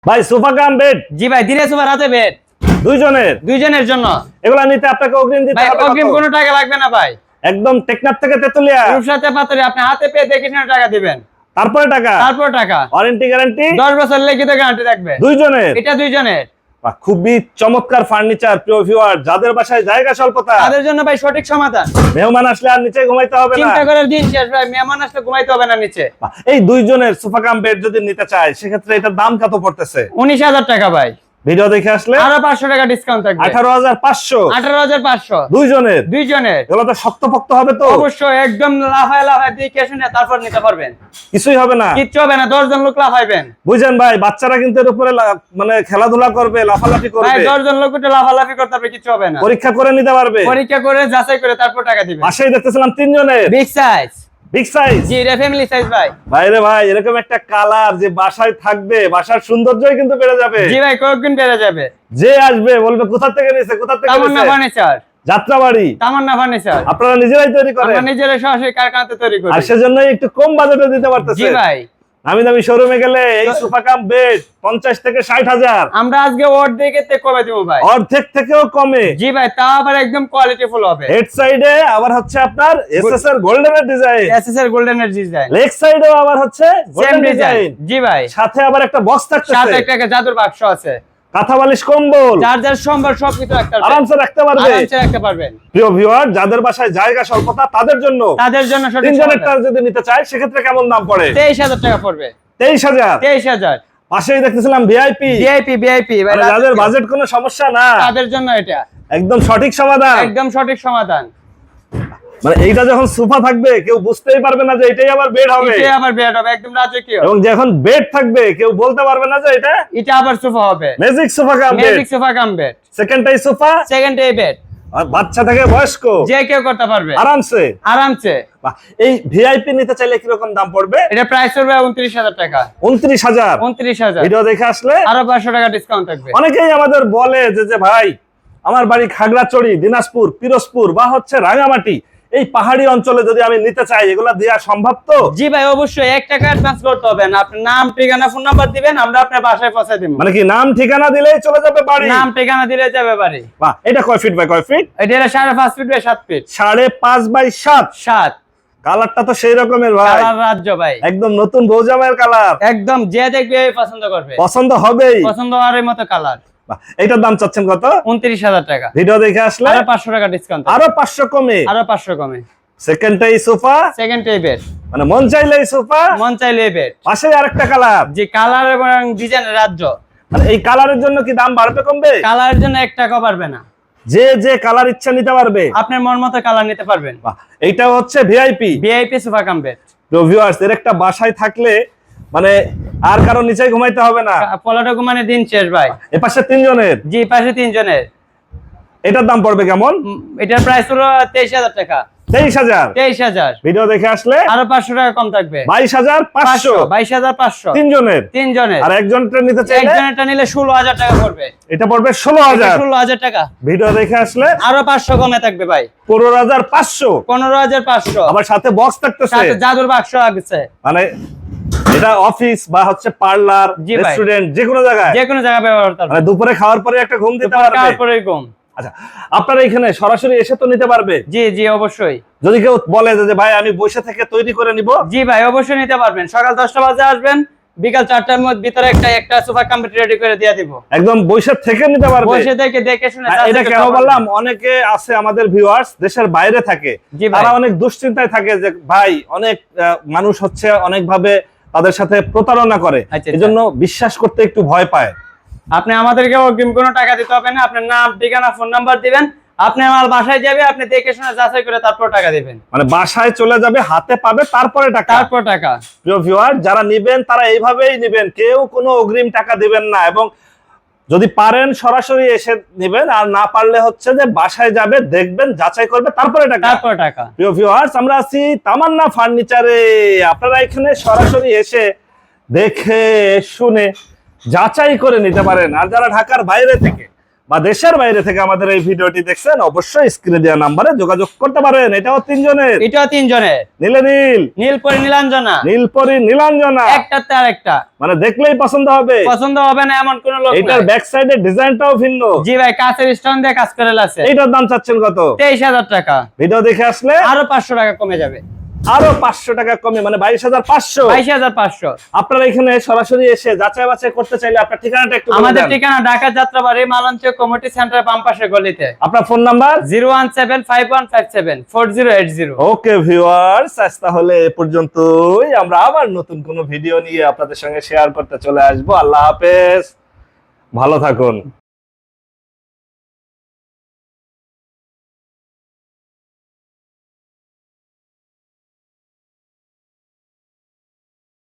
ভাই sofa cum bed. জি ভাই, দিনে সোফা রাতে বেড দুইজনের জন্য। এগুলা নিতে আপনাকে অগ্রিম দিতে ভাই হবে? অগ্রিম কোনো টাকা লাগবে না ভাই। একদম টেকনাফ থেকে তেতুলিয়া রূপসাতে পাতরে আপনি হাতে পেয়ে দেখে শুনে টাকা দিবেন। তারপরে টাকা ওয়ারেন্টি গ্যারান্টি 10 বছর লিখিত গ্যারান্টি থাকবে দুইজনের। এটা দুইজনের। বাহ, খুবই চমৎকার ফার্নিচার। প্রিয় ভিউয়ার, যাদের বাসায় জায়গা স্বল্পতা তাদের জন্য ভাই সঠিক সমাধান। মেহমান আসলে আর নিচে ঘুমাইতে হবে না, চিন্তা করার দিন শেষ ভাই। মেহমান আসলে ঘুমাইতে হবে না নিচে। বাহ, এই দুইজনের সোফা কাম বেড যদি নিতে চায় সেক্ষেত্রে এটার দাম কত পড়তেছে? 19,000 টাকা ভাই। ভিডিও দেখে আসলে আরো 500 টাকা ডিসকাউন্ট থাকবে। 18,500 18,500 দুইজনের। এগুলো তো শক্তপোক্ত হবে তো? অবশ্যই, একদম লাফায় লাফায় দেখে শুনে তারপর নিতে পারবেন। কিছুই হবে না, কিচ্ছু হবে না। 10 জন লোক লাফাইবেন। বুঝেন ভাই, বাচ্চারা কিন্তু এর উপরে মানে খেলাধুলা করবে, লাফালাফি ভাই করবে। 10 জন লোক উঠে লাফালাফি করতে পারবে, কিছু হবে না। পরীক্ষা করে নিতে পারবে, পরীক্ষা করে যাচাই করে তারপর টাকা দিবেন। পাশেই দেখতেছিলাম তিনজনের বিগ সাইজ। Big size. জি, এটা ফ্যামিলি সাইজ ভাই। ভাইরে ভাই, এরকম একটা কালার যে বাসায় থাকবে, বাসার সৌন্দর্যই কিন্তু বেড়ে যাবে। জি ভাই, কয়েকদিন বেড়ে যাবে। যে আসবে বলবে কোথা থেকে নিছে, কোথা থেকে তামান্না নিছে। ফার্নিচার, যাত্রাবাড়ি তামান্না ফার্নিচার। আপনারা নিজেরাই তৈরি করেন? আমরা নিজেরা সরাসরি কারখানাতে তৈরি করি। আর সেজন্যই একটু কম বাজেটে দিতে জি পারতেছে। ভাই, দামি দামি শোরুমে গেলে এই সোফা কাম বেড 50 থেকে 60,000, আমরা আজকে অর্ধেকের থেকে কমে দেব ভাই। অর্ধেক থেকেও কমে। জি ভাই, তা আবার একদম কোয়ালিটি ফুল হবে। হেড সাইডে আবার হচ্ছে আপনার এসএস এর গোল্ডেনের ডিজাইন, এসএস এর গোল্ডেনের ডিজাইন। লেগ সাইডেও আবার হচ্ছে সেম গোল্ডেন ডিজাইন। ডিজাইন। জি ভাই, সাথে আবার একটা বক্স সাথে থাকতেছে, একটা জাদুর বাক্স আছে। কাঁথা বালিশ কম্বল চার্জার সম্বল সবকিছু রাখতে পারবেন। আরামসে রাখতে পারবে। আরামসে রাখতে পারবেন। প্রিয় ভিউয়ার, যাদের বাসায় জায়গা স্বল্পতা তাদের জন্য সঠিক তিনজনেরটা যদি নিতে চায় সেক্ষেত্রে কেমন দাম পড়ে? 23,000 টাকা পড়বে। 23,000। 23,000। পাশেই দেখতেছিলাম ভিআইপি। ভিআইপি ভাই, মানে যাদের বাজেট কোনো সমস্যা না, তাদের জন্য এটা একদম সঠিক সমাধান। একদম সঠিক সমাধান। মানে এইটা যখন সোফা থাকবে কেউ বুঝতেই পারবে না যে এটাই আবার বেড হবে, এটা আবার বেড হবে, একদম রাজকীয়। এবং যখন বেড থাকবে কেউ বলতে পারবে না যে এটা এটা আবার সোফা হবে। Magic sofa cum bed. Magic sofa cum bed. সেকেন্ডটাই সোফা, সেকেন্ডে বেড। আর বাচ্চা থেকে বয়স্ক যে কেউ করতে পারবে আরামসে। আরামসে। বাহ, এই ভিআইপি নিতে চাইলে কি রকম দাম পড়বে? এটা প্রাইস হবে 29,000 টাকা। 29,000। 29,000। ভিডিও দেখে আসলে আরো 500 টাকা ডিসকাউন্ট থাকবে। অনেকেই আমাদের বলে যে ভাই, আমার বাড়ি খাগড়াছড়ি, দিনাজপুর, পিরোজপুর বা হচ্ছে রাঙামাটি, এই পাহাড়ি অঞ্চলে যদি আমি নিতে চাই এগুলা দেওয়া সম্ভব তো? জি ভাই, অবশ্যই 1 টাকা অ্যাডভান্স করতে হবে না। আপনার নাম, ঠিকানা, ফোন নাম্বার দিবেন, আমরা আপনার বাসায় পৌঁছে দেব। মানে কি নাম ঠিকানা দিলেই চলে যাবে বাড়ি? নাম ঠিকানা দিলে যাবে বাড়ি। বাহ, এটা কয় ফিট বাই কয় ফিট? এটা 5.5 ফিট বাই 7 ফিট। 5.5 বাই 7। 7। কালারটা তো সেই রকমের ভাই, কালার রাজ্য ভাই, একদম নতুন বৌজামের কালার। একদম যে দেখবে পছন্দ করবে, পছন্দ হবেই। পছন্দ হওয়ার মতো কালার। বাহ, এটার দাম চাচ্ছেন কত? 29,000 টাকা। ভিডিও দেখে আসলে আরো 500 টাকা ডিসকাউন্ট। আরো 500 কমে। আরো 500 কমে। সেকেন্ডটাই সোফা, সেকেন্ডে বেড। মানে মন চাইলেই সোফা, মন চাইলে বেড। পাশে আরেকটা কালার। যে কালার এবং ডিজাইনের রাজ্য। মানে এই কালারের জন্য কি দাম বাড়বে কমবে? কালারের জন্য 1 টাকা পারবে না। যে যে কালার ইচ্ছা নিতে পারবে, আপনার মন মতো কালার নিতে পারবেন। বাহ, এইটা হচ্ছে VIP. VIP sofa cum bed. তো ভিউয়ার্স, এর একটা বাসায় থাকলে মানে আর কারো নিচে ঘুমাইতে হবে না। পলাটুকু মানে দিন শেষ ভাই। এপাশে তিনজনের, জি, পাশে তিনজনের। এটার দাম পড়বে কেমন? এটার প্রাইস হলো 23,000 টাকা। 23,000। 23,000। ভিডিও দেখে আসলে আরো 500 টাকা কম থাকবে। 22,500। 22,500 তিনজনের। তিনজনের। আর একজনটা নিতে চাইলে একজনেরটা নিলে 16,000 টাকা পড়বে। এটা পড়বে 16,000। 16,000 টাকা। ভিডিও দেখে আসলে আরো 500 কমে থাকবে ভাই। 15,500। 15,500। আবার সাথে বক্স থাকতেছে, সাথে জাদুর বাক্স আছে। মানে এটা অফিস বা হচ্ছে পার্লার, জি ভাই। রেস্টুরেন্ট, যে কোনো জায়গায় যে কোনো জায়গায় ব্যবহার করতে মানে পারবে। দুপুরে খাওয়ার পরে একটা ঘুম দিতে পারবে। তারপরেই কম। আচ্ছা, আপনারা এখানে সরাসরি এসে তো নিতে পারবে? জি জি, অবশ্যই। যদি কেউ বলে যে ভাই আমি বসে থেকে তৈরি করে নিব? জি ভাই, অবশ্যই নিতে পারবেন। সকাল 10টা বাজে আসবেন, বিকাল 4টার মধ্যে ভিতরে একটা সোফা কমপ্লিট রেডি করে দিয়ে দিব। একদম বসে থেকে নিতে পারবে? বসে দেখে শুনে। এটা কেন বললাম, অনেকে আছে আমাদের ভিউয়ার্স দেশের বাইরে থাকে, জি ভাই। তারা অনেক দুশ্চিন্তায় থাকে যে ভাই অনেক মানুষ হচ্ছে অনেক ভাবে তাদের সাথে প্রতারণা করে, আচ্ছা। এজন্য বিশ্বাস করতে একটু ভয় পায়। আপনি আমাদেরকে অগ্রিম কোনো টাকা দিতে হবে না। আপনার নাম, ঠিকানা, ফোন নাম্বার দিবেন, আপনার মাল বাসায় যাবে, আপনি দেখে শুনে যাচাই করে তারপর টাকা দিবেন। মানে বাসায় চলে যাবে, হাতে পাবে, তারপরে টাকা। তারপর টাকা। প্রিয় ভিউয়ার, যারা নিবেন তারা এইভাবেই নিবেন, কেউ কোনো অগ্রিম টাকা দিবেন না, এবং যদি পারেন সরাসরি এসে নিবেন, আর না পারলে হচ্ছে যে বাসায় যাবে, দেখবেন, যাচাই করবে, তারপরে টাকা। প্রিয় ভিউয়ার্স, আমরা আছি তামান্না ফার্নিচারে। আপনারা এখানে সরাসরি এসে দেখে শুনে যাচাই করে নিতে পারেন। আর যারা ঢাকার বাইরে থেকে বা দেশের বাইরে থেকে আমাদের এই ভিডিওটি দেখছেন, অবশ্যই স্ক্রিনে দেওয়া নাম্বারে যোগাযোগ করতে পারেন। এটাও 3 জনের, এটাও 3 জনের। নীলে নীল, নীলপরি নীলাঞ্জনা, নীলপরি নীলাঞ্জনা, একটাতে আরেকটা মানে দেখলেই পছন্দ হবে। পছন্দ হবে না এমন কোন লোক এটার নাই। ব্যাক সাইডের ডিজাইনটাও ভিন্ন। জি ভাই, কাঁচের স্টোন দিয়ে কাজ করে আছে। এটার দাম চাচ্ছেন কত? 23,000 টাকা। ভিডিও দেখে আসলে আরো 500 টাকা কমে যাবে। আরো 500 টাকা কমে, মানে 22,500। 22,500। আপনারা এখানে সরাসরি এসে যাচাই বাছাই করতে চাইলে আপনার ঠিকানাটা একটু বলে আমাদের দেন। ঠিকানা ঢাকা যাত্রাবাড়ি মালঞ্চ কমিটি সেন্টার বাম পাশে গলিতে। আপনার ফোন নাম্বার 01751574080। ওকে ভিউয়ার্স, আজ তাহলে এ পর্যন্তই। আমরা আবার নতুন কোনো ভিডিও নিয়ে আপনাদের সঙ্গে শেয়ার করতে চলে আসবো। আল্লাহ হাফেজ, ভালো থাকুন।